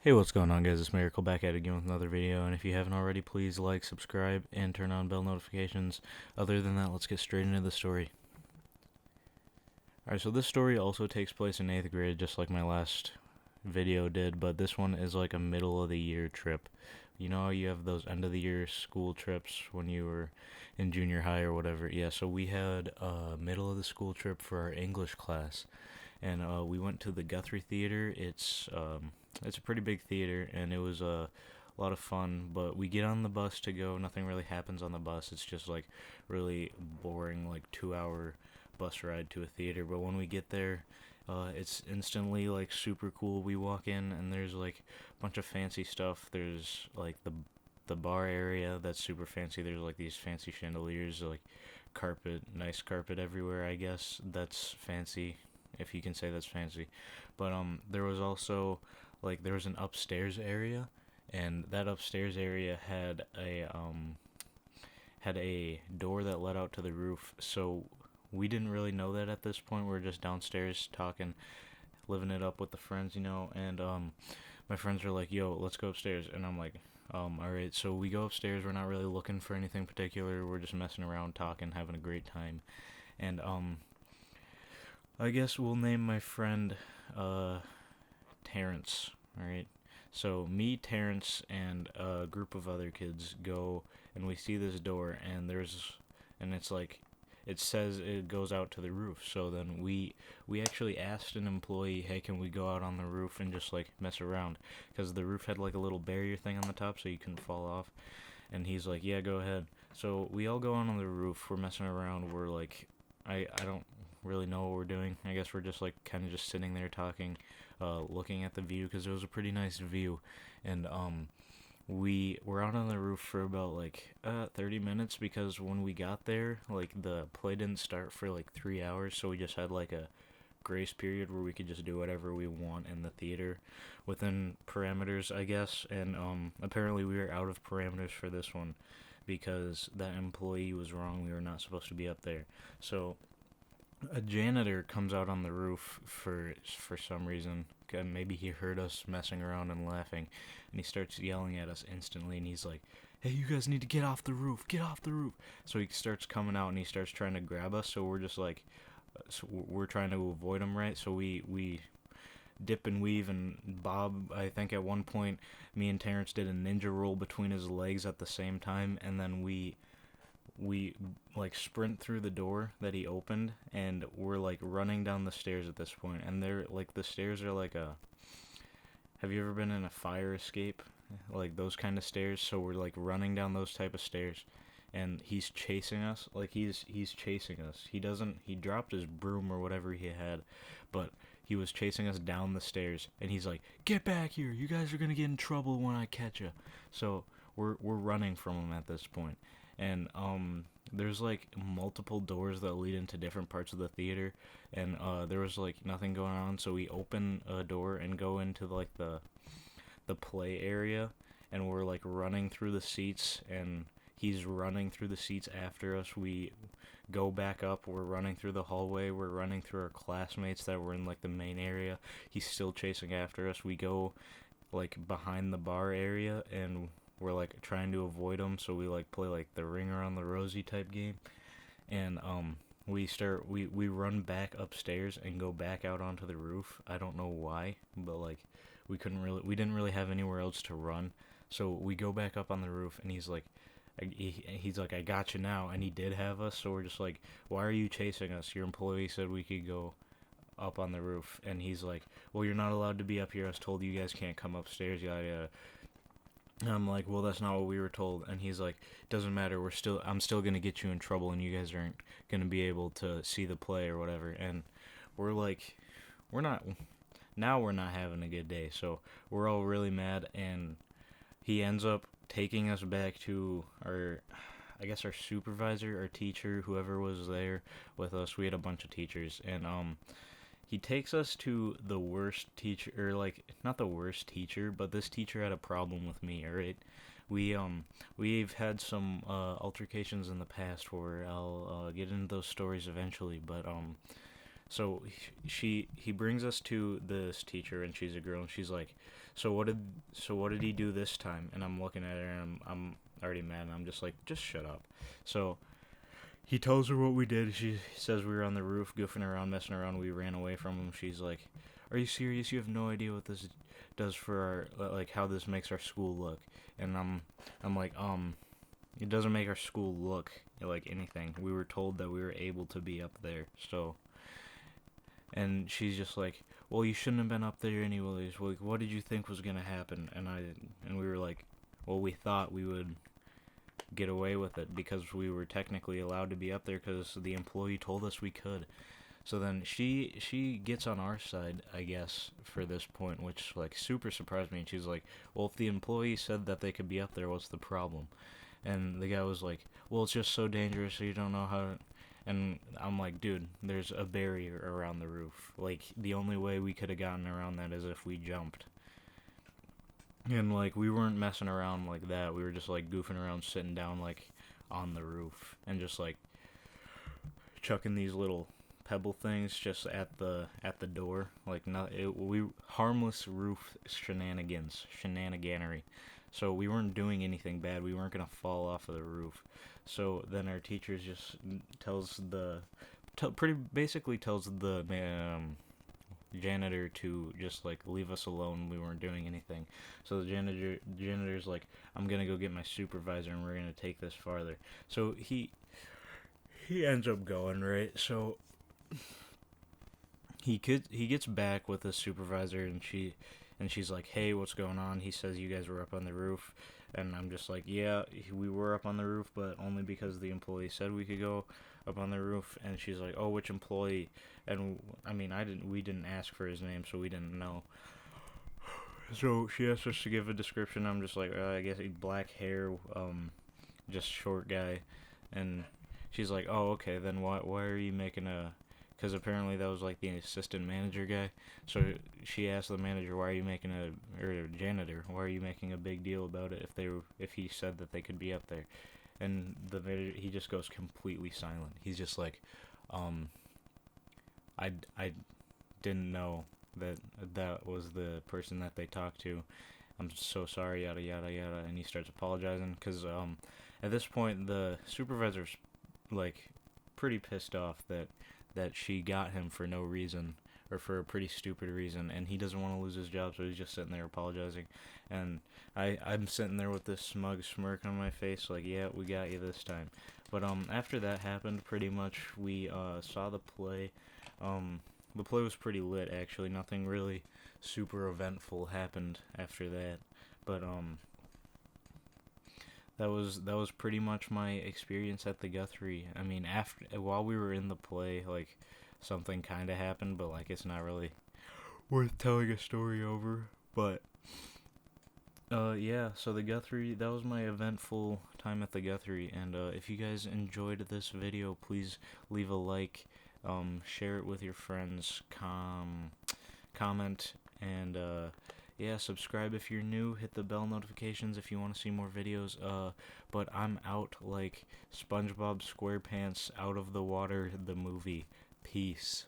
Hey, what's going on, guys? It's Miracle back at it again with another video, and if you haven't already, please like, subscribe, and turn on bell notifications. Other than that, let's get straight into the story. Alright, so this story also takes place in 8th grade, just like my last video did, but this one is like a middle of the year trip. You know how you have those end of the year school trips when you were in junior high or whatever? Yeah, so we had a middle of the school trip for our English class, and we went to the Guthrie Theater. It's a pretty big theater, and it was a lot of fun. But we get on the bus to go. Nothing really happens on the bus. It's just like really boring, like 2 hour bus ride to a theater. But when we get there, it's instantly like super cool. We walk in, and there's like a bunch of fancy stuff. There's like the bar area that's super fancy. There's like these fancy chandeliers, like carpet, nice carpet everywhere. I guess that's fancy, if you can say that's fancy. But there was also like there was an upstairs area, and that upstairs area had a door that led out to the roof. So we didn't really know that at this point. We were just downstairs talking, living it up with the friends, and my friends were like, "Yo, let's go upstairs," and I'm like, all right." So we go upstairs. We're not really looking for anything particular. We're just messing around, talking, having a great time, and I guess we'll name my friend uh Terrence. All right. So me, Terrence, and a group of other kids go, and we see this door, and it's like, it says it goes out to the roof. So then we actually asked an employee, "Hey, can we go out on the roof and just like mess around?" Because the roof had like a little barrier thing on the top, so you couldn't fall off. And he's like, "Yeah, go ahead." So we all go out on the roof. We're messing around. We're like, I don't really know what we're doing. I guess we're just like kind of just sitting there talking, looking at the view because it was a pretty nice view, and we were out on the roof for about like 30 minutes because when we got there, like the play didn't start for like 3 hours, so we just had like a grace period where we could just do whatever we want in the theater within parameters, I guess. And apparently we were out of parameters for this one because that employee was wrong. We were not supposed to be up there. So a janitor comes out on the roof for some reason. Maybe he heard us messing around and laughing, and he starts yelling at us instantly. And he's like, "Hey, you guys need to get off the roof! Get off the roof!" So he starts coming out and he starts trying to grab us. So we're just like, we're trying to avoid him, right? So we dip and weave and bob. I think at one point, me and Terrence did a ninja roll between his legs at the same time, and then we like sprint through the door that he opened, and we're like running down the stairs at this point. And they're like, the stairs are like a, have you ever been in a fire escape, like those kind of stairs? So we're like running down those type of stairs, and he's chasing us. Like he's chasing us. He dropped his broom or whatever he had, but he was chasing us down the stairs, and he's like, "Get back here, you guys are gonna get in trouble when I catch you." So we're running from him at this point, and there's like multiple doors that lead into different parts of the theater, and there was like nothing going on, so we open a door and go into like the play area, and we're like running through the seats, and he's running through the seats after us. We go back up, we're running through the hallway, we're running through our classmates that were in like the main area. He's still chasing after us. We go like behind the bar area, and we're like trying to avoid him, so we like play like the ring around the rosy type game. And we run back upstairs and go back out onto the roof. I don't know why, but like we didn't really have anywhere else to run. So we go back up on the roof, and he's like, "I got you now," and he did have us. So we're just like, "Why are you chasing us? Your employee said we could go up on the roof." And he's like, "Well, you're not allowed to be up here. I was told you guys can't come upstairs, yada yada." And I'm like, "Well, that's not what we were told." And he's like, "Doesn't matter. I'm still gonna get you in trouble, and you guys aren't gonna be able to see the play or whatever." And we're like, we're not now we're not having a good day. So we're all really mad, and he ends up taking us back to our, I guess, our supervisor, our teacher, whoever was there with us. We had a bunch of teachers, and he takes us to the worst teacher, or like not the worst teacher, but this teacher had a problem with me. All right, we've had some altercations in the past where I'll get into those stories eventually, but So he brings us to this teacher, and she's a girl, and she's like, so what did he do this time? And I'm looking at her, and I'm already mad, and I'm just like, just shut up. So he tells her what we did. She says we were on the roof goofing around, messing around. We ran away from him. She's like, "Are you serious? You have no idea what this does for our, like, how this makes our school look." And I'm like, it doesn't make our school look like anything. We were told that we were able to be up there. So, and she's just like, "Well, you shouldn't have been up there anyways. Like, what did you think was gonna happen?" And we were like, "Well, we thought we would get away with it because we were technically allowed to be up there because the employee told us we could." So then she gets on our side, I guess, for this point, which like super surprised me. And she's like, "Well, if the employee said that they could be up there, what's the problem?" And the guy was like, "Well, it's just so dangerous, so you don't know how." And I'm like, "Dude, there's a barrier around the roof. Like, the only way we could have gotten around that is if we jumped." And like, we weren't messing around like that. We were just like goofing around, sitting down like on the roof, and just like chucking these little pebble things just at the door. Like, we harmless roof shenaniganery. So we weren't doing anything bad. We weren't gonna fall off of the roof. So then our teacher just tells pretty basically tells the janitor to just like leave us alone. We weren't doing anything. So the janitor's like, "I'm gonna go get my supervisor, and we're gonna take this farther." So he ends up going, right. So he gets back with his supervisor, and she's like, "Hey, what's going on?" He says, "You guys were up on the roof." And I'm just like, "Yeah, we were up on the roof, but only because the employee said we could go up on the roof." And she's like, "Oh, which employee?" And I mean, we didn't ask for his name, so we didn't know. So she asked us to give a description. I'm just like, I guess he black hair, just short guy. And she's like, "Oh, okay, then why are you making a?" Because apparently that was like the assistant manager guy. So she asked the manager, "Why are you making or janitor, why are you making a big deal about it if he said that they could be up there?" And the manager, he just goes completely silent. He's just like, I didn't know that was the person that they talked to. I'm so sorry, yada yada yada." And he starts apologizing because at this point the supervisor's like pretty pissed off that she got him for no reason, or for a pretty stupid reason, and he doesn't want to lose his job, so he's just sitting there apologizing. And I'm sitting there with this smug smirk on my face, like, "Yeah, we got you this time." But after that happened, pretty much we saw the play. The play was pretty lit, actually. Nothing really super eventful happened after that. But that was pretty much my experience at the Guthrie. I mean, while we were in the play, like, something kind of happened, but like, it's not really worth telling a story over. But yeah, so the Guthrie, that was my eventful time at the Guthrie. And if you guys enjoyed this video, please leave a like, share it with your friends, comment, and yeah, subscribe if you're new. Hit the bell notifications if you want to see more videos. But I'm out like SpongeBob SquarePants out of the water, the movie. Peace.